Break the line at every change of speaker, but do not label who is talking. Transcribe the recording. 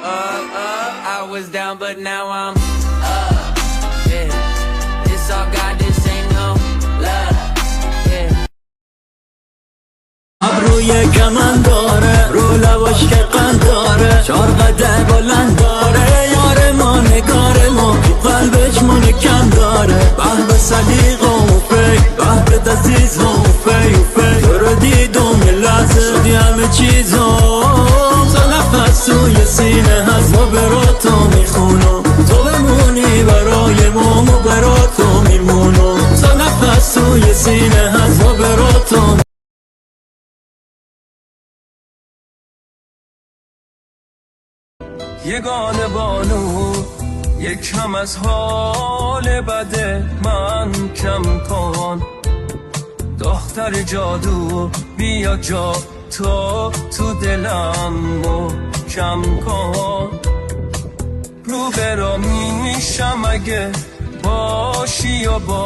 I was down but now I'm up. Yeah, it's all God, this ain't no love. Yeah.
ابروی کمن داره، رو لباش که قند داره، 4 قدر بلند داره، یار ما نگار ما تو قلبش مونه کم داره. به صدیق و فی، به دزیز و فی تو رو دیدم یه لحظه شدی همه چیزم. تو نفس توی سینه هست ما براتو میخونم، تو بمونی برای ما براتو میمونم. تو نفس توی سینه هست ما براتو
یگانه بانو یکم از حال بده من کم کن. دختر جادو بیا جا تو دلم کم کن. رو برا میشم اگه باشی یا با